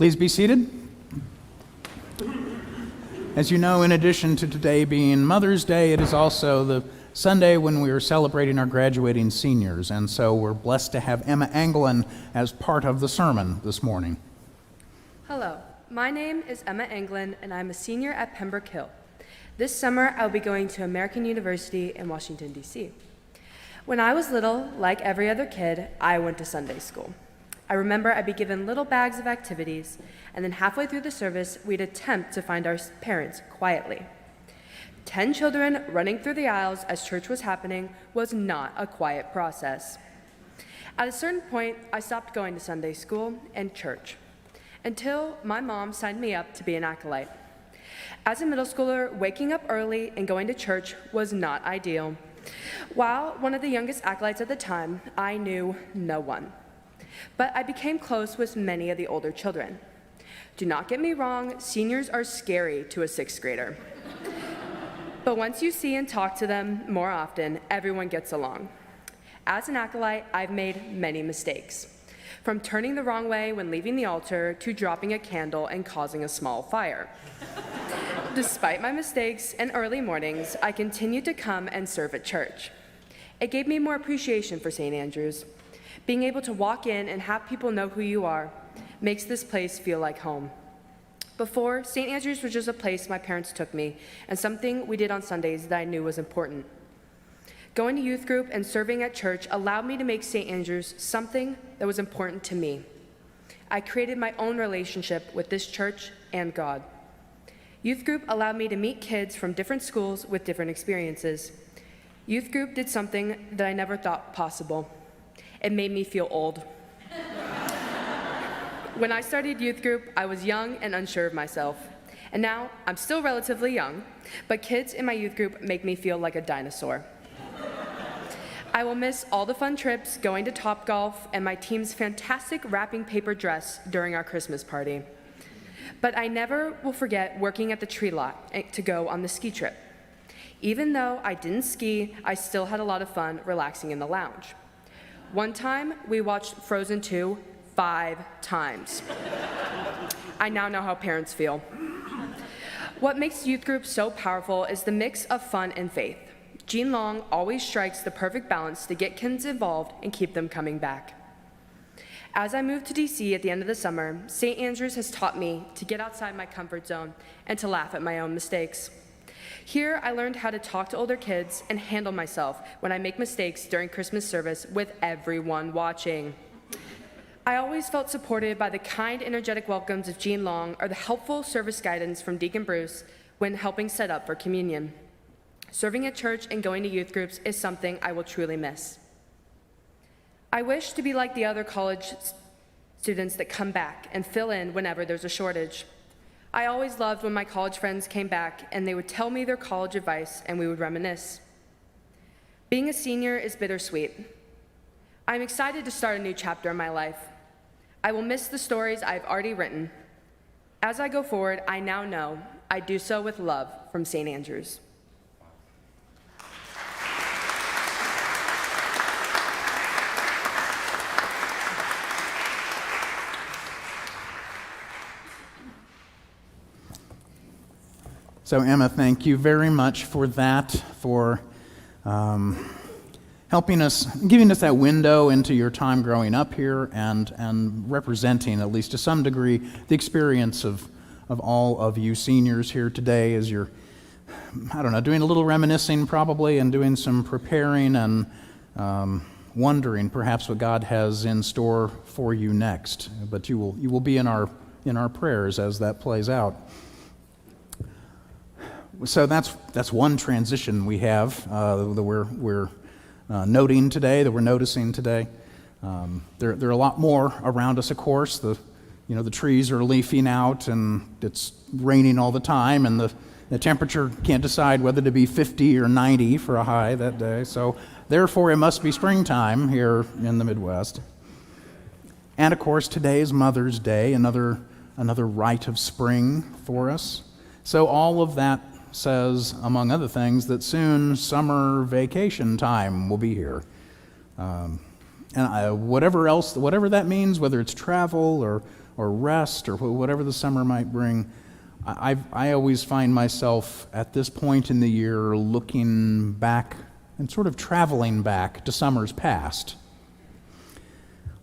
Please be seated. As you know, in addition to today being Mother's Day, it is also the Sunday when we are celebrating our graduating seniors, and so we're blessed to have Emma Angilan as part of the sermon this morning. Hello, my name is Emma Angilan, and I'm a senior at Pembroke Hill. This summer, I'll be going to American University in Washington, D.C. When I was little, like every other kid, I went to Sunday school. I remember I'd be given little bags of activities, and then halfway through the service, we'd attempt to find our parents quietly. 10 children running through the aisles as church was happening was not a quiet process. At a certain point, I stopped going to Sunday school and church, until my mom signed me up to be an acolyte. As a middle schooler, waking up early and going to church was not ideal. While one of the youngest acolytes at the time, I knew no one. But I became close with many of the older children. Do not get me wrong, seniors are scary to a sixth grader. But once you see and talk to them more often, everyone gets along. As an acolyte, I've made many mistakes, from turning the wrong way when leaving the altar to dropping a candle and causing a small fire. Despite my mistakes and early mornings, I continued to come and serve at church. It gave me more appreciation for St. Andrew's. Being able to walk in and have people know who you are makes this place feel like home. Before, St. Andrew's was just a place my parents took me and something we did on Sundays that I knew was important. Going to youth group and serving at church allowed me to make St. Andrew's something that was important to me. I created my own relationship with this church and God. Youth group allowed me to meet kids from different schools with different experiences. Youth group did something that I never thought possible. It made me feel old. When I started youth group, I was young and unsure of myself. And now, I'm still relatively young, but kids in my youth group make me feel like a dinosaur. I will miss all the fun trips, going to Topgolf, and my team's fantastic wrapping paper dress during our Christmas party. But I never will forget working at the tree lot to go on the ski trip. Even though I didn't ski, I still had a lot of fun relaxing in the lounge. One time, we watched Frozen 2 5 times. I now know how parents feel. What makes youth group so powerful is the mix of fun and faith. Gene Long always strikes the perfect balance to get kids involved and keep them coming back. As I moved to DC at the end of the summer, St. Andrew's has taught me to get outside my comfort zone and to laugh at my own mistakes. Here, I learned how to talk to older kids and handle myself when I make mistakes during Christmas service with everyone watching. I always felt supported by the kind, energetic welcomes of Gene Long or the helpful service guidance from Deacon Bruce when helping set up for communion. Serving at church and going to youth groups is something I will truly miss. I wish to be like the other college students that come back and fill in whenever there's a shortage. I always loved when my college friends came back and they would tell me their college advice and we would reminisce. Being a senior is bittersweet. I'm excited to start a new chapter in my life. I will miss the stories I've already written. As I go forward, I now know I do so with love from St. Andrew's. So Emma, thank you very much for that, for helping us, giving us that window into your time growing up here and representing, at least to some degree, the experience of all of you seniors here today as you're, doing a little reminiscing probably and doing some preparing and wondering perhaps what God has in store for you next. But you will be in our prayers as that plays out. So that's one transition we have that we're noting today, that we're noticing today. There are a lot more around us, of course. The trees are leafing out, and it's raining all the time, and the temperature can't decide whether to be 50 or 90 for a high that day. So therefore, it must be springtime here in the Midwest. And of course, today is Mother's Day, another rite of spring for us. So all of that says, among other things, that soon summer vacation time will be here. And whatever that means, whether it's travel rest or whatever the summer might bring, I always find myself at this point in the year looking back and sort of traveling back to summers past.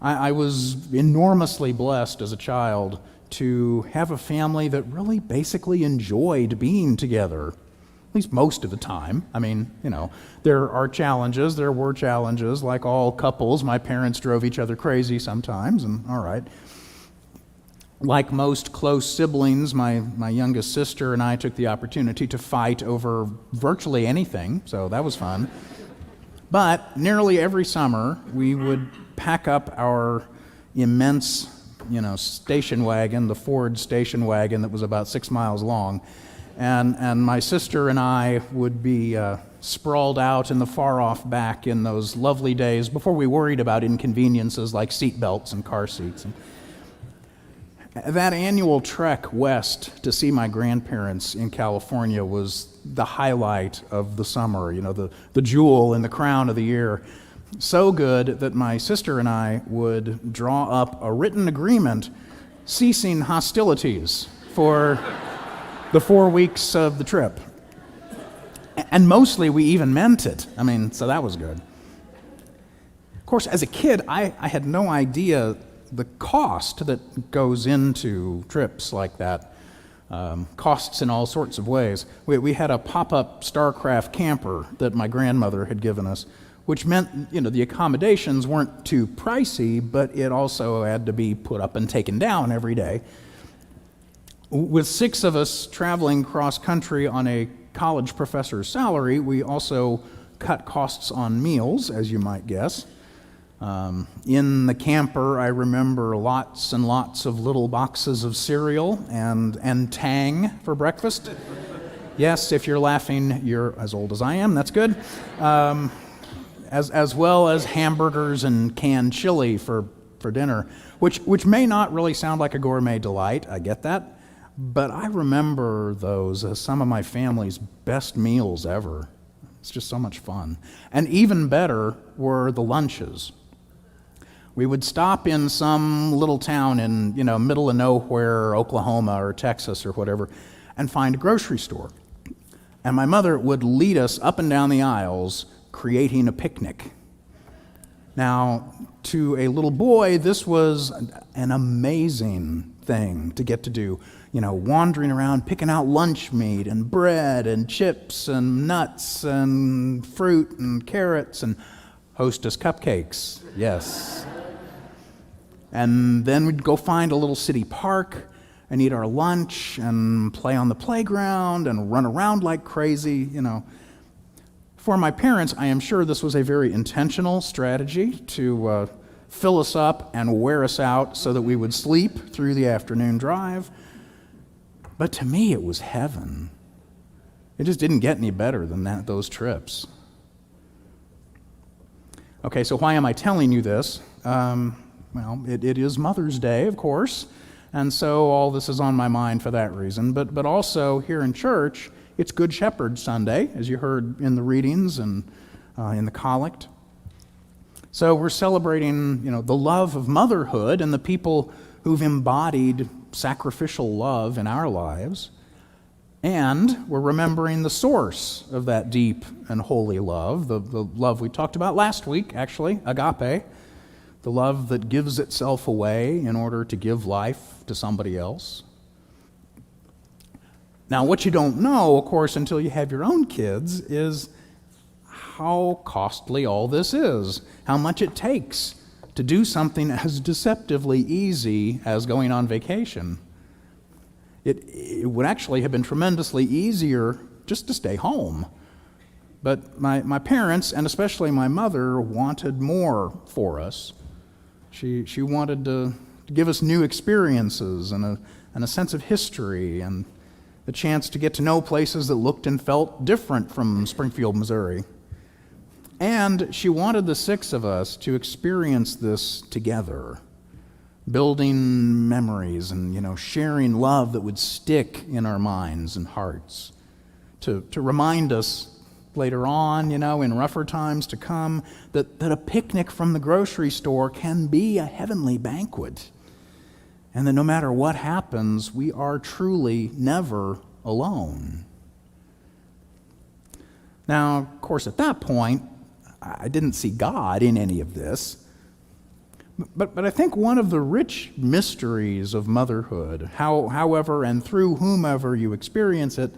I was enormously blessed as a child to have a family that really basically enjoyed being together, at least most of the time. I mean, there were challenges, like all couples. My parents drove each other crazy sometimes, and all right. Like most close siblings, my youngest sister and I took the opportunity to fight over virtually anything, so that was fun. But nearly every summer, we would pack up our immense, station wagon, the Ford station wagon that was about 6 miles long, and my sister and I would be sprawled out in the far-off back in those lovely days before we worried about inconveniences like seat belts and car seats. That annual trek west to see my grandparents in California was the highlight of the summer, the jewel in the crown of the year. So good that my sister and I would draw up a written agreement ceasing hostilities for the 4 weeks of the trip. And mostly we even meant it. So that was good. Of course, as a kid, I had no idea the cost that goes into trips like that. Costs in all sorts of ways. We had a pop-up Starcraft camper that my grandmother had given us, which meant, the accommodations weren't too pricey, but it also had to be put up and taken down every day. With 6 of us traveling cross-country on a college professor's salary, we also cut costs on meals, as you might guess. In the camper, I remember lots and lots of little boxes of cereal and Tang for breakfast. Yes, if you're laughing, you're as old as I am, that's good. As well as hamburgers and canned chili for dinner, which may not really sound like a gourmet delight, I get that, but I remember those as some of my family's best meals ever. It's just so much fun. And even better were the lunches. We would stop in some little town in, middle of nowhere, Oklahoma or Texas or whatever, and find a grocery store. And my mother would lead us up and down the aisles creating a picnic. Now, to a little boy, this was an amazing thing to get to do. Wandering around, picking out lunch meat and bread and chips and nuts and fruit and carrots and Hostess cupcakes, yes. And then we'd go find a little city park and eat our lunch and play on the playground and run around like crazy, For my parents, I am sure this was a very intentional strategy to fill us up and wear us out so that we would sleep through the afternoon drive. But to me, it was heaven. It just didn't get any better than those trips. Okay, so why am I telling you this? Well, it is Mother's Day, of course, and so all this is on my mind for that reason. But also here in church, it's Good Shepherd Sunday, as you heard in the readings and in the collect. So we're celebrating, the love of motherhood and the people who've embodied sacrificial love in our lives. And we're remembering the source of that deep and holy love, the love we talked about last week, actually, agape, the love that gives itself away in order to give life to somebody else. Now, what you don't know, of course, until you have your own kids, is how costly all this is, how much it takes to do something as deceptively easy as going on vacation. It would actually have been tremendously easier just to stay home. But my parents, and especially my mother, wanted more for us. She wanted to give us new experiences and a sense of history and the chance to get to know places that looked and felt different from Springfield, Missouri. And she wanted the 6 of us to experience this together, building memories and, sharing love that would stick in our minds and hearts, to remind us later on, in rougher times to come, that a picnic from the grocery store can be a heavenly banquet. and that no matter what happens, we are truly never alone. Now, of course, at that point, I didn't see God in any of this. But I think one of the rich mysteries of motherhood, however and through whomever you experience it,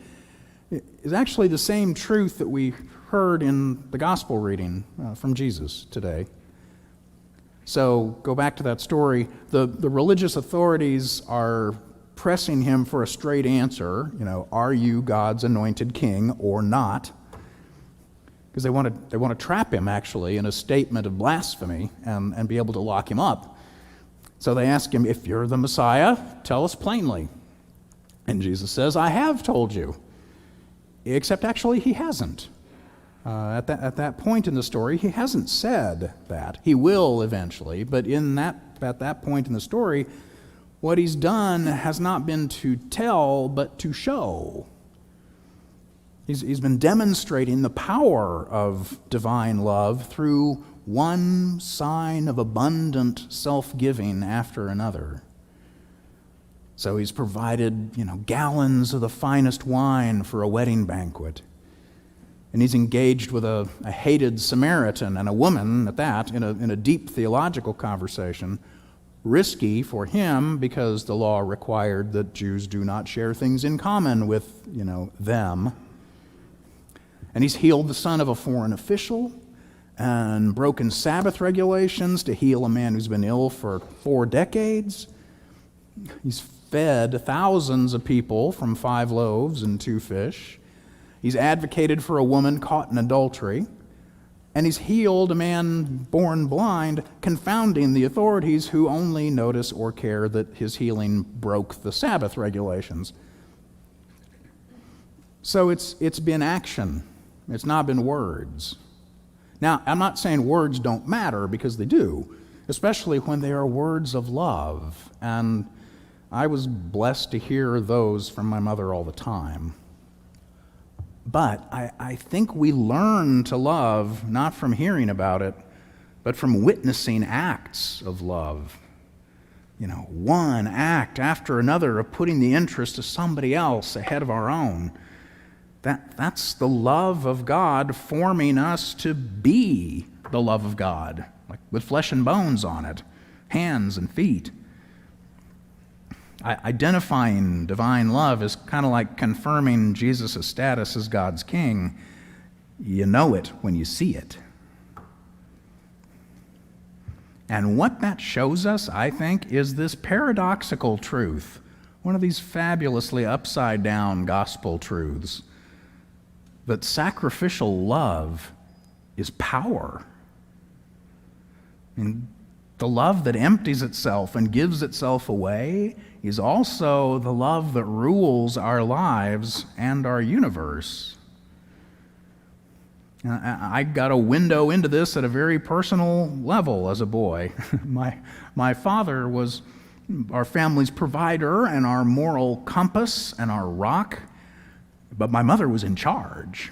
is actually the same truth that we heard in the gospel reading from Jesus today. So go back to that story. The religious authorities are pressing him for a straight answer. Are you God's anointed king or not? Because they want to trap him, actually, in a statement of blasphemy and be able to lock him up. So they ask him, if you're the Messiah, tell us plainly. And Jesus says, I have told you. Except actually he hasn't. At that point in the story, he hasn't said that. He will eventually, but at that point in the story, what he's done has not been to tell, but to show. He's been demonstrating the power of divine love through one sign of abundant self-giving after another. So he's provided, gallons of the finest wine for a wedding banquet. And he's engaged with a hated Samaritan and a woman at that in a deep theological conversation, risky for him because the law required that Jews do not share things in common with, them. And he's healed the son of a foreign official and broken Sabbath regulations to heal a man who's been ill for 4 decades. He's fed thousands of people from 5 loaves and 2 fish. He's advocated for a woman caught in adultery. And he's healed a man born blind, confounding the authorities who only notice or care that his healing broke the Sabbath regulations. So it's been action. It's not been words. Now, I'm not saying words don't matter, because they do, especially when they are words of love. And I was blessed to hear those from my mother all the time. But I think we learn to love not from hearing about it, but from witnessing acts of love. One act after another of putting the interest of somebody else ahead of our own. That's the love of God forming us to be the love of God, like with flesh and bones on it, hands and feet. Identifying divine love is kind of like confirming Jesus' status as God's king. You know it when you see it. And what that shows us, I think, is this paradoxical truth, one of these fabulously upside-down gospel truths, that sacrificial love is power. The love that empties itself and gives itself away is also the love that rules our lives and our universe. I got a window into this at a very personal level as a boy. My father was our family's provider and our moral compass and our rock, but my mother was in charge.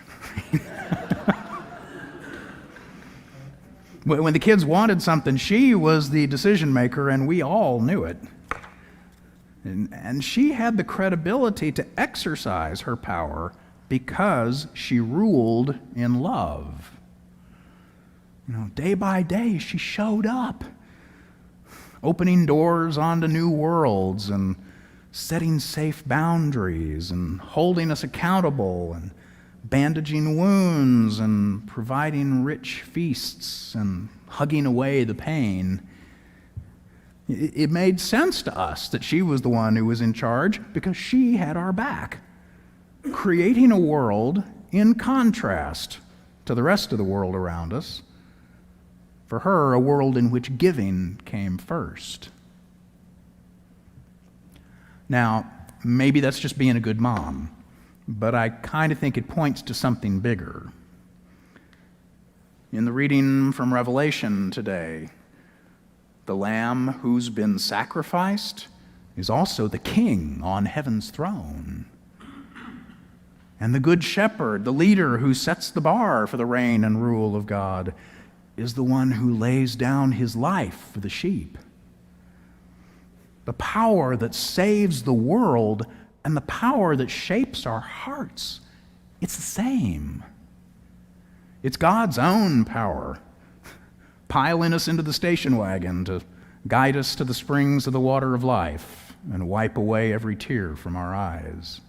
When the kids wanted something, she was the decision maker, and we all knew it. And she had the credibility to exercise her power because she ruled in love. Day by day, she showed up, opening doors onto new worlds and setting safe boundaries and holding us accountable and bandaging wounds and providing rich feasts and hugging away the pain. It made sense to us that she was the one who was in charge because she had our back, creating a world in contrast to the rest of the world around us. For her, a world in which giving came first. Now, maybe that's just being a good mom, but I kind of think it points to something bigger. In the reading from Revelation today, the Lamb who's been sacrificed is also the King on heaven's throne. And the Good Shepherd, the leader who sets the bar for the reign and rule of God, is the one who lays down his life for the sheep. the power that saves the world, and the power that shapes our hearts. It's the same. It's God's own power, piling us into the station wagon to guide us to the springs of the water of life and wipe away every tear from our eyes.